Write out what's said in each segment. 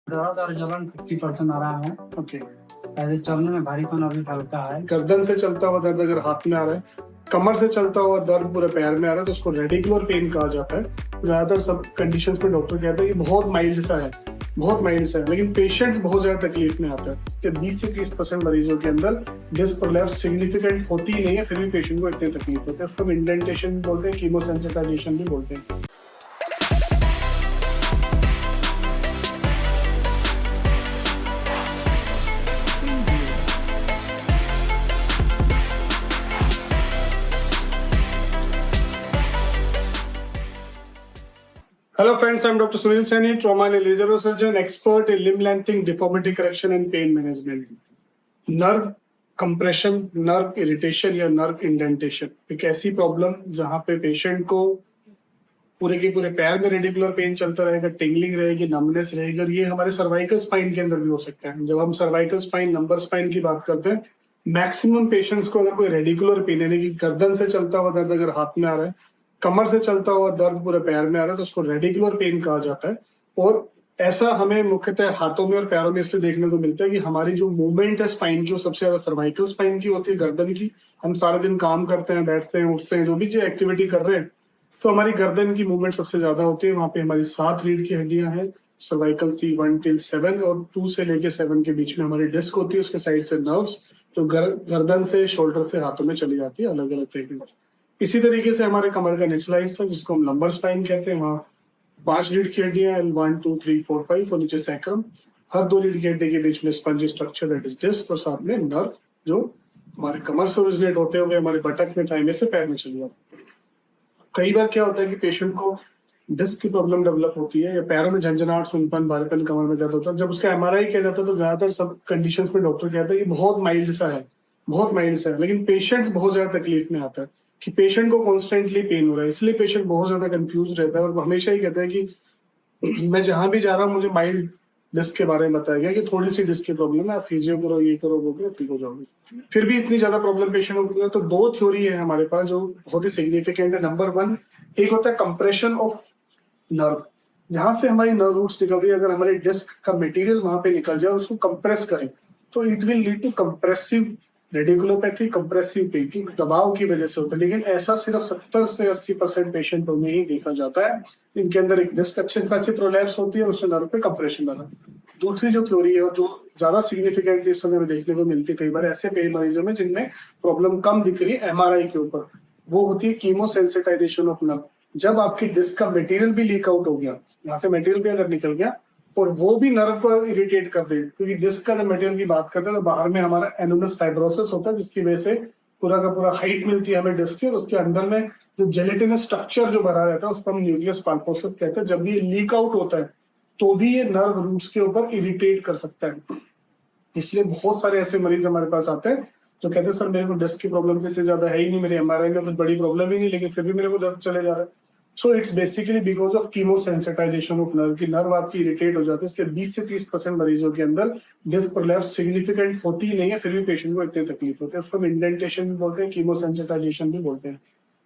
दर्द और जलन 50% आ रहा है। ओके। ऐसे चलने में भारीपन अभी हल्का है। गर्दन से चलता हुआ दर्द अगर हाथ में आ रहा है, कमर से चलता हुआ दर्द पूरे पैर में आ रहा है तो उसको रेडिकुलर पेन कहा जाता है। ज्यादातर सब कंडीशंस में डॉक्टर कहते हैं कि बहुत माइल्ड सा है, बहुत माइल्ड सा है, लेकिन पेशेंट्स बहुत ज्यादा तकलीफ में आता है। 20 से 30% मरीजों के अंदर डिस्क प्रोलैप्स सिग्निफिकेंट होती ही नहीं है, फिर भी पेशेंट को इतनी तकलीफ होती है। उसको हम इंडेंटेशन बोलते हैं, कीमोसेंसिटाइजेशन भी बोलते हैं। Hello friends, I'm Dr. Sunil Saini, trauma and laser surgeon, expert in limb lengthening, deformity correction and pain management. Nerve compression, nerve irritation या नर्व इंडेंटेशन एक ऐसी प्रॉब्लम जहां पे पेशेंट को पूरे के पूरे पैर में रेडिकुलर पेन चलता रहेगा, टिंगलिंग रहेगी, नमनेस रहेगी। और ये हमारे सर्वाइकल स्पाइन के अंदर भी हो सकता है। जब हम सर्वाइकल स्पाइन, लंबर स्पाइन की बात करते हैं, मैक्सिमम पेशेंट्स को अगर कोई रेडिकुलर पेन यानी कि गर्दन से चलता हुआ दर्द अगर हाथ में आ रहा है, कमर से चलता हुआ दर्द पूरे पैर में आ रहा है तो उसको रेडिकुलर पेन कहा जाता है। और ऐसा हमें मुख्यतः हाथों में और पैरों में इसलिए देखने को मिलता है कि हमारी जो मूवमेंट है स्पाइन की वो सबसे ज्यादा सर्वाइकल स्पाइन की होती है, गर्दन की। हम सारे दिन काम करते हैं, बैठते हैं, उठते हैं, जो भी जो एक्टिविटी कर रहे हैं, तो हमारी गर्दन की मूवमेंट सबसे ज्यादा होती है। वहां पे हमारी 7 रीढ़ की हड्डियां हैं, सर्वाइकल से 1 till 7 और 2 से लेके 7 के बीच में हमारी डिस्क होती है, उसके साइड से नर्व्स, तो गर्दन से, शोल्डर से हाथों में चली जाती है अलग अलग तरीके से। इसी तरीके से हमारे कमर का निचला हिस्सा जिसको हम लंबर स्पाइन कहते हैं, वहाँ 5 रीढ़ की हड्डियां, L1 2 3 4 5 और नीचे सैक्रम। हर 2 रीढ़ की हड्डी के बीच में sponge structure that is disc, और साथ में नर्व जो हमारे कमर से ओरिजिनेट होते हुए हमारे बटक में, थाई में से पैर में चली जाती है। कई बार क्या होता है कि पेशेंट को डिस्क की प्रॉब्लम डेवलप होती है या पैरों में झंझनाहट, सुनपन, भारीपन, कमर में दर्द होता है। जब उसका MRI किया जाता है तो ज्यादातर सब कंडीशंस में डॉक्टर कहते हैं कि बहुत माइल्ड सा है, बहुत माइल्ड सा है, लेकिन पेशेंट बहुत ज्यादा तकलीफ में आता है कि पेशेंट को कॉन्स्टेंटली पेन हो रहा है। इसलिए पेशेंट बहुत ज्यादा कंफ्यूज रहता है और हमेशा ही कहता है कि मैं जहां भी जा रहा हूँ मुझे माइल्ड डिस्क के बारे में बताया गया कि थोड़ी सी डिस्क की प्रॉब्लम है, आप फिजियो करो, ये करो, वो करो, ठीक हो जाओगे। फिर भी इतनी ज्यादा प्रॉब्लम पेशेंट को है तो 2 थ्योरी है हमारे पास जो बहुत ही सिग्निफिकेंट है। नंबर 1, एक होता है कंप्रेशन ऑफ नर्व, जहां से हमारी नर्व रूट्स निकल रही है, अगर हमारे डिस्क का मटेरियल वहां पे निकल जाए, उसको कंप्रेस करें तो it will lead to compressive radiculopathy, compressive pain की दबाव की वजह से होता है। लेकिन ऐसा सिर्फ 70 से 80% पेशेंटों में ही देखा जाता है। इनके अंदर एक डिस्क अच्छे खासी प्रोलैप्स होती है, उससे नर्व पे कंप्रेशन बना। दूसरी जो थ्योरी है जो ज्यादा सिग्निफिकेंट इस समय में देखने को मिलती है कई बार ऐसे पेन मरीजों में जिनमें प्रॉब्लम कम दिख रही है MRI के ऊपर, वो होती है कीमोसेंसिटाइजेशन ऑफ नर्व। जब आपकी डिस्क का मटेरियल भी लीक आउट हो गया, यहाँ से मटेरियल भी अगर निकल गया और वो भी नर्व को इरिटेट कर दे, क्योंकि डिस्क का जब मटेरियल की बात करते हैं तो बाहर में हमारा एनुलस फाइब्रोसिस होता है, जिसकी वजह से पूरा का पूरा हाइट मिलती है हमें डिस्क की, और उसके अंदर में जो जेलेटिनस स्ट्रक्चर जो भरा रहता है उसको हम न्यूक्लियस पल्पोसस कहते हैं। जब भी ये लीक आउट होता है तो भी ये नर्व रूट्स के ऊपर इरिटेट कर सकता है। इसलिए बहुत सारे ऐसे मरीज हमारे पास आते हैं जो कहते हैं सर मेरे को डिस्क की प्रॉब्लम इतनी ज्यादा है ही नहीं, मेरे MRI में कुछ बड़ी प्रॉब्लम ही नहीं, लेकिन फिर भी मेरे को दर्द चले जा रहा है। So it's basically because of chemosensitization of nerve, की नर्व आपकी इरिटेट हो जाती है। इसलिए 20 से 30% मरीजों के अंदर डिस्क प्रोलैप्स सिग्निफिकेंट होती ही नहीं है, फिर भी पेशेंट को इतनी तकलीफ होती है। उसको हम इंडेंटेशन भी बोलते हैं, कीमोसेंसिटाइजेशन भी बोलते हैं।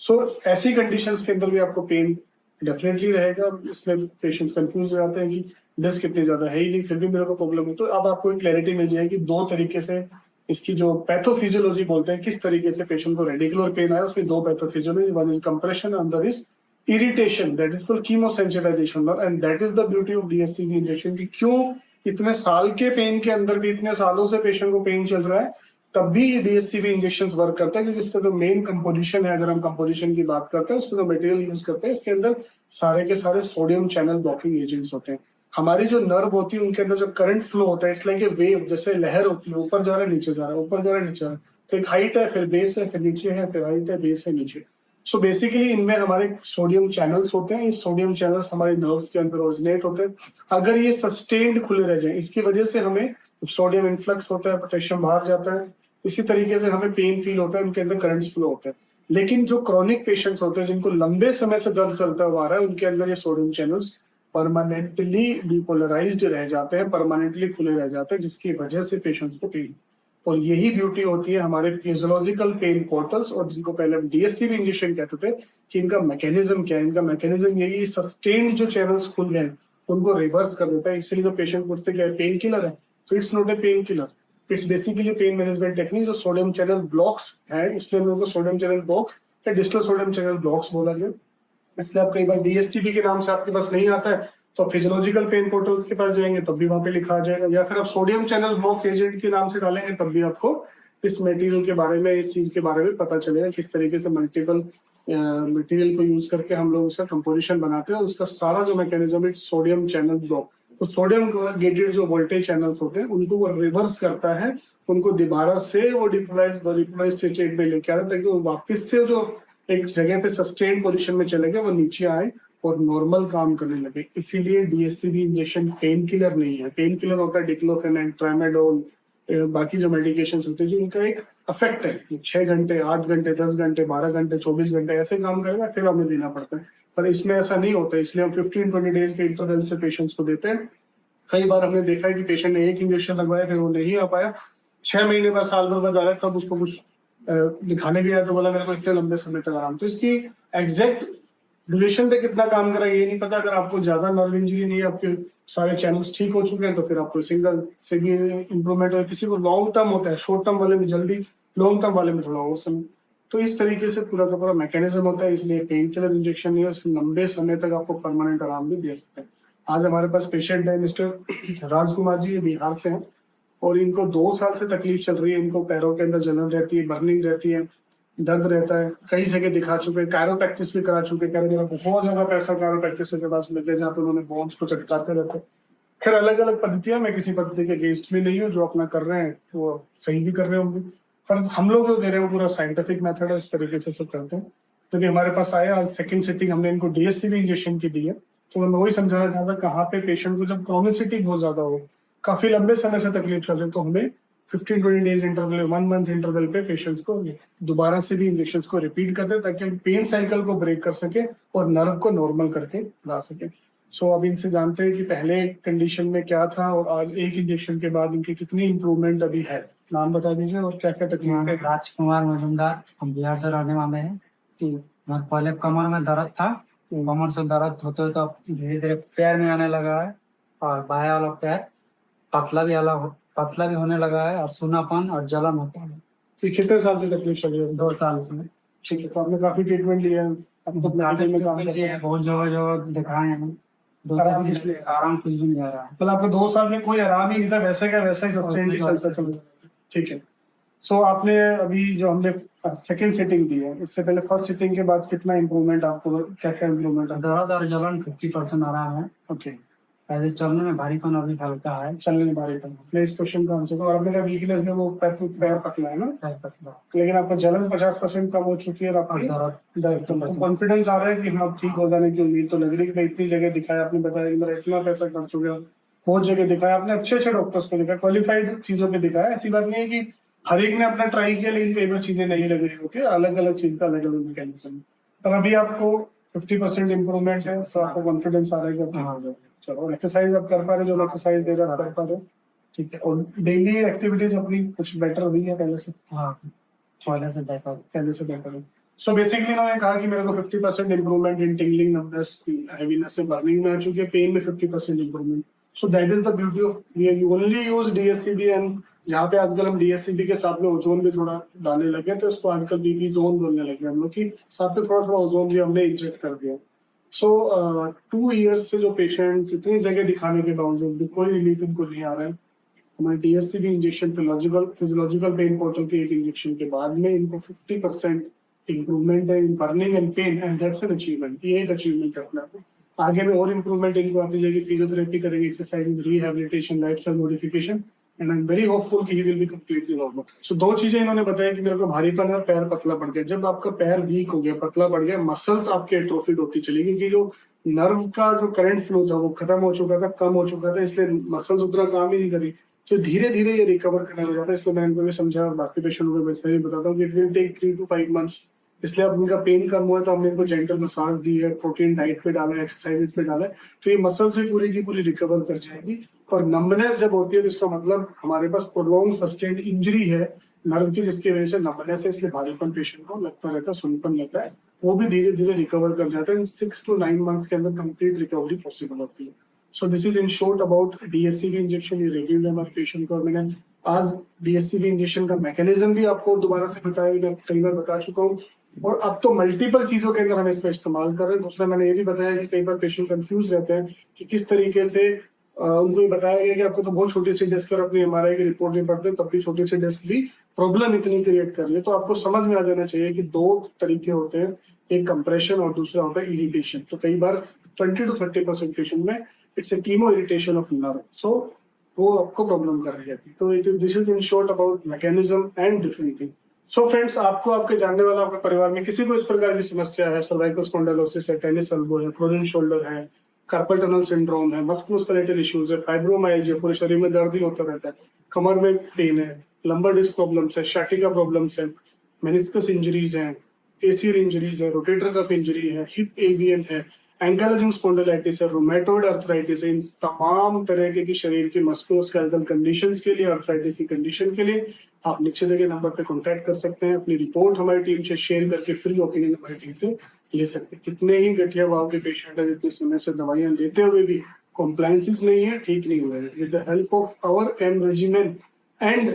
सो ऐसी कंडीशंस के अंदर भी आपको पेन डेफिनेटली रहेगा। इसमें पेशेंट्स कंफ्यूज हो जाते हैं कि डिस्क इतनी ज्यादा है ही नहीं, फिर भी मेरे को प्रॉब्लम है। तो अब आपको एक क्लैरिटी मिल जाएगी 2 तरीके से इसकी जो पैथोफिजियोलॉजी बोलते हैं, किस तरीके से पेशेंट को रेडिकुलर पेन आया, उसमें 2 pathophysiology, one is compression, other is irritation, that is called chemosensitization. And that is the beauty of DSCB injection कि क्यों इतने साल के पेन के अंदर भी, इतने सालों से पेशेंट को पेन चल रहा है, तब भी DSCB इंजेक्शन वर्क करता है, क्योंकि इसका जो मेन कंपोजिशन है, अगर हम कंपोजिशन की बात करते हैं, उसका जो मटेरियल यूज करते हैं, इसके अंदर सारे के सारे सोडियम चैनल ब्लॉकिंग एजेंट्स होते हैं। हमारी जो नर्व होती है उनके अंदर जो करंट फ्लो होता है, इट्स लाइक ए वेव, जैसे लहर होती है, ऊपर जा रहा है, नीचे जा रहा है, ऊपर जा रहा है, नीचे जा रहा है। तो एक हाइट है, फिर बेस है, फिर नीचे है, फिर हाइट है, बेस है, नीचे। सो बेसिकली इनमें हमारे सोडियम चैनल्स होते हैं। ये सोडियम चैनल्स हमारे नर्व्स के अंदर ओरिजिनेट होते हैं। अगर ये सस्टेन्ड खुले रह जाए, इसकी वजह से हमें सोडियम इन्फ्लक्स होता है, पोटेशियम बाहर जाता है, इसी तरीके से हमें पेन फील होता है, उनके अंदर करंट्स फ्लो होते हैं। लेकिन जो क्रॉनिक पेशेंट्स होते हैं जिनको लंबे समय से दर्द चलता हुआ आ रहा है, उनके अंदर ये सोडियम चैनल्स परमानेंटली डिपोलराइज्ड रह जाते हैं, परमानेंटली खुले रह जाते हैं, जिसकी वजह से पेशेंट्स को पेन। और यही ब्यूटी होती है हमारे फिजियोलॉजिकल पेन पोर्टल्स, और जिनको पहले हम DSCB इंजेक्शन कहते थे, कि इनका मैकेनिज्म क्या है। इनका मैकेनिज्म यही, सस्टेन्ड जो चैनल्स खुल गए उनको रिवर्स कर देता है। इसीलिए जो पेशेंट पूछते क्या पेन किलर है, तो it's not a pain killer, it's basically pain management technique जो सोडियम चैनल ब्लॉक्स है, इसलिए उनको सोडियम चैनल ब्लॉक या डिस्टल सोडियम चैनल ब्लॉक्स बोला गया। इसलिए आप कई बार डीएससीबी के नाम से आपके पास नहीं आता है तो फिजियोलॉजिकल पेन पोर्टल के पास जाएंगे तब भी वहां पे लिखा आ जाएगा, या फिर आप सोडियम चैनल ब्लॉक एजेंट के नाम से डालेंगे तब भी आपको इस मटेरियल के बारे में, इस चीज के बारे में पता चलेगा किस तरीके से मल्टीपल मटेरियल को यूज करके हम लोग उसका कंपोजिशन बनाते हैं। उसका सारा जो मैकेनिज्म है सोडियम चैनल ब्लॉक, तो सोडियम गेटेड जो वोल्टेज चैनल्स होते हैं उनको वो रिवर्स करता है, उनको दोबारा से वो डिपोलाइज स्टेट में लेके आता है ताकि वो वापस से जो एक जगह पे सस्टेन पोजीशन में चले गए वो नीचे आए और नॉर्मल काम करने लगे। इसीलिए डीएससीबी इंजेक्शन पेन किलर नहीं है। पेन किलर होता है डिक्लोफेनाक, ट्रामाडोल, बाकी जो मेडिकेशन होते हैं जो उनका एक इफेक्ट है, 6 घंटे, 8 घंटे, 10 घंटे, 12 घंटे, 24 घंटे ऐसे काम करेगा फिर हमें देना पड़ता है। पर इसमें ऐसा नहीं होता, इसलिए हम 15-20 डेज के इंटरवल से पेशेंट्स को देते हैं। कई बार हमने देखा है कि पेशेंट ने एक इंजेक्शन लगवाया फिर वो नहीं आ पाया, 6 महीने बाद, साल भर बाद आ रहा है, तब उसको कुछ दिखाने भी आया तो बोला मेरे को इतने लंबे समय तक आराम। तो इसकी एग्जैक्ट ड्यूरेशन पे कितना काम करा ये नहीं पता। अगर आपको ज्यादा नर्व इंजरी नहीं है, आपके सारे चैनल्स ठीक हो चुके हैं तो फिर आपको सिंगल से भी इम्प्रूवमेंट हो। किसी को लॉन्ग टर्म होता है, शॉर्ट टर्म वाले में जल्दी, लॉन्ग टर्म वाले में थोड़ा और समय। तो इस तरीके से पूरा का पूरा मैकेनिज्म होता है। इसलिए पेन किलर इंजेक्शन नहीं है, लंबे समय तक आपको परमानेंट आराम भी दे सकते हैं। आज हमारे पास पेशेंट है मिस्टर राजकुमार जी, ये बिहार से हैं और इनको 2 साल से तकलीफ चल रही है। इनको पैरों के अंदर जलन रहती है, बर्निंग रहती है, दर्द रहता है। कई जगह दिखा चुके, कायरोप्रैक्टिस भी करा चुके। कह रहे मेरा बहुत ज्यादा पैसा कायरोप्रैक्टिस के पास लगे जहाँ पे उन्होंने बोन्स को चटकाते रहते। खैर अलग अलग पद्धतियां, मैं किसी पद्धति के अगेंस्ट भी नहीं हूँ, जो अपना कर रहे हैं वो सही भी कर रहे होंगे, पर हम लोग जो दे रहे हैं वो पूरा साइंटिफिक मेथड है, इस तरीके से सब करते हैं। क्योंकि हमारे पास आया आज सेकंड सिटिंग, हमने इनको डीएससीबी इंजेक्शन की दी है, तो मैं वही समझाना चाहता कहाँ पे पेशेंट को जब क्रोनिसिटी बहुत ज्यादा हो, काफी लंबे समय से तकलीफ चल रही, तो हमें 15-20 डेज इंटरवल, 1 मंथ इंटरवल पे पेशेंट्स को दोबारा से भी इंजेक्शन को रिपीट करते हैं ताकि हम पेन साइकिल को ब्रेक कर सके और नर्व को नॉर्मल करके ला सके। सो अब इनसे जानते हैं कि पहले कंडीशन में क्या था और आज एक इंजेक्शन के बाद इनकी कितनी इम्प्रूवमेंट अभी है। नाम बता दीजिए और क्या क्या तकलीफ है। राजकुमार मजूमदार, हम बिहार से रहने वाले हैं। मैं पहले कमर में दर्द था, कमर से दर्द होते तो धीरे धीरे पैर में आने लगा है और बायां वाला पैर पतला भी होने लगा है और सूनापन और जलन होता है। तो कितने साल से तकलीफ चल रही है? 2 साल से। ठीक है, तो आपने काफी ट्रीटमेंट लिया है, आपको मेडिकल में काम किया है, बहुत जगह दिखाए हैं। 2 साल से आराम कुछ भी नहीं आ रहा है। मतलब आपको 2 साल में कोई आराम ही नहीं था, वैसे का वैसा ही सस्टेन चलता चल रहा था। ठीक है, सो आपने अभी जो हमने सेकंड सिटिंग दी है, इससे पहले फर्स्ट सिटिंग के बाद कितना इम्प्रूवमेंट, आपको क्या क्या इम्प्रूवमेंट है? दर्द और जलन 50% आराम है। ओके, पहले चलने में भारीपन अभी हल्का है। चलने में भारीपन। मैं इस क्वेश्चन का आंसर और आपने कहा वीकनेस में वो पैर पतला है ना, पैर पतला, लेकिन आपका जलन 50% कम हो चुकी है और आपकी दर्द कॉन्फिडेंस आ रहा है कि हाँ ठीक हो जाने की उम्मीद तो लग रही है। मैं इतनी जगह दिखाया, आपने बताया कि मेरा इतना पैसा खर्च हो गया, बहुत जगह दिखाया आपने, अच्छे अच्छे डॉक्टर्स को दिखाया, क्वालिफाइड चीजों पे दिखाया। ऐसी बात नहीं है कि हर एक ने अपना ट्राई किया लेकिन कई बार चीजें नहीं लग रही होती, अलग अलग चीज का अलग अलग मैकेनिज्म। पर अभी आपको 50% इम्प्रूवमेंट है, तो आपको कॉन्फिडेंस आ रहा है। चलो, एक्सरसाइज आप कर पा रहे, जो एक्सरसाइज दे रहा कर पा रहे, ठीक है। और डेली एक्टिविटीज अपनी कुछ बेटर हुई है पहले से? हाँ, पहले से बेटर है। सो बेसिकली उन्होंने कहा कि मेरे को 50% improvement in tingling, nervousness, heaviness से बर्निंग में आ चुकी है, पेन में 50% improvement. So that is the beauty of we only use DSCB. And जहाँ पे आजकल हम डीएससीबी के साथ में ओजोन भी थोड़ा डालने लगे, तो उसको आजकल बीबी जोन बोलने लगे हम लोग, की साथ में थोड़ा थोड़ा ओजोन भी हमने इंजेक्ट कर दिया। सो 2 years से जो पेशेंट इतनी जगह दिखाने के बावजूद भी कोई रिलीफ इनको नहीं आ रहा है, हमारे डीएससीबी इंजेक्शन फिजियोलॉजिकल पेन पोर्टल के एक इंजेक्शन के बाद में इनको 50% इम्प्रूवमेंट है in burning and pain, and that's an achievement. ये एक अचीवमेंट है अपने आप। आगे में और इम्प्रूवमेंट इनको आती जाएगी, फिजियोथेरेपी करेंगे, exercise, rehabilitation, lifestyle modification, and I am very hopeful कि he will be completely normal. So 2 चीजें इन्होंने बताया कि मेरे को भारीपन है, पैर पतला पड़ गया। जब आपका पैर वीक हो गया, पतला पड़ गया, मसल्स आपके एट्रोफिड होती चली गई, क्योंकि जो नर्व का जो करंट फ्लो था वो खत्म हो चुका था, कम हो चुका था, इसलिए मसल्स उतना काम ही नहीं करी, तो धीरे धीरे ये रिकवर करने लगा था। इसलिए मैं इनको भी समझा और बाकी पेशेंट को वैसे ही बताता हूँ कि it will take 3 to 5 months। इसलिए अब उनका पेन कम हुआ तो हमने इनको जेंटल मसाज दी है, प्रोटीन डाइट पे डाला है, एक्सरसाइज पे डाला है, तो ये मसल्स भी पूरी की पूरी रिकवर कर जाएगी। और नंबनेस जब होती है तो इसका मतलब हमारे पास प्रोलॉन्ग सस्टेन्ड इंजरी है नर्व की, जिसकी वजह से नंबनेस है, इसलिए भारीपन पेशेंट को लगता रहता है, सुनपन लगता है, वो भी धीरे धीरे रिकवर कर जाता है। 6 to 9 months के अंदर कंप्लीट रिकवरी पॉसिबल होती है। So this is in short about DSCV injection. ये रिव्यू है हमारे पेशेंट को, और मैंने आज DSCV इंजेक्शन का मैकेनिज्म भी आपको दोबारा से बताया, मैं कई बार बता चुका हूँ, और अब तो मल्टीपल चीजों के अंदर हम इसका इस्तेमाल कर रहे हैं. दूसरा मैंने ये भी बताया कि कई बार पेशेंट कंफ्यूज रहते हैं कि किस तरीके से उनको ये बताया गया कि आपको तो बहुत छोटी सी डिस्क और अपनी MRI की रिपोर्ट नहीं पढ़ते, तब भी छोटी सी डिस्क भी प्रॉब्लम इतनी क्रिएट कर रही है. तो आपको समझ में आ जाना चाहिए कि दो तरीके होते हैं, एक कंप्रेशन और दूसरा होता है इरिटेशन. तो कई बार 20 to 30% पेशेंट में it's a chemo irritation of nerve, so वो आपको प्रॉब्लम कर रही है. तो this is in short about mechanism and different thing. So friends, आपको आपके जानने वाला आपके परिवार में किसी को इस प्रकार की समस्या है, सर्वाइकल स्पॉन्डिलोसिस है, टेनिस एल्बो है, फ्रोजन शोल्डर है, कार्पल टनल सिंड्रोम है, मस्कुलोस्केलेटल इश्यूज है, फाइब्रोमाइल्जिया, पूरे शरीर में दर्द ही होता रहता है, कमर में पेन है, लंबर डिस्क प्रॉब्लम्स है, शाटिका प्रॉब्लम्स है, मेनिस्कस इंजरीज है, एसीआर इंजरीज है, रोटेटर कफ इंजरी है, हिप एवीएन है, एंकाइलोजिंग स्पॉन्डिलाइटिस है, रूमेटॉइड अर्थराइटिस है, इन तमाम तरह के शरीर की मस्कुलोस्केलेटल कंडीशंस के लिए, अर्थराइटिस की कंडीशन के लिए आप नीचे दिए गए नंबर पे कांटेक्ट कर सकते हैं. अपनी रिपोर्ट हमारी टीम से शेयर करके फ्री ओपिनियन हमारी टीम से ले सकते हैं. कितने ही गठिया भाव के पेशेंट है जितने समय से दवाइयां लेते हुए भी कॉम्प्लायंसेस नहीं है, ठीक नहीं हुए हैं. With the help of our M regimen and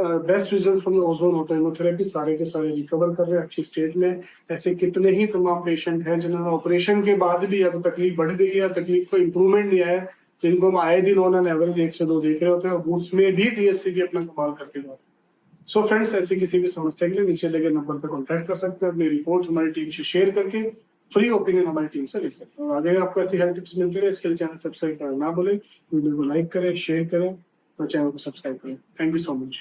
best result from the ozone autoimmunotherapy, सारे के सारे रिकवर कर रहे हैं अच्छी स्टेट में. ऐसे कितने ही तमाम पेशेंट हैं जिन्होंने ऑपरेशन के बाद भी या तो तकलीफ बढ़ गई है या तकलीफ को इम्प्रूवमेंट नहीं आया, जिनको हम आए दिन ऑन एन एवरेज 1 से 2 देख रहे होते हैं, और उसमें भी DSCV अपना कमाल करके जाते हैं. सो फ्रेंड्स, ऐसी किसी भी समस्या के लिए नीचे दिए गए नंबर पर कॉन्टैक्ट कर सकते हैं. अपनी रिपोर्ट हमारी टीम से शेयर करके फ्री ओपिनियन हमारी टीम से ले सकते हैं. आगे आपको ऐसी हेल्थ टिप्स मिलती रहे, इसके लिए चैनल सब्सक्राइब करना ना भूलें. वीडियो को लाइक करें, शेयर करें और चैनल को सब्सक्राइब करें. Thank you so much.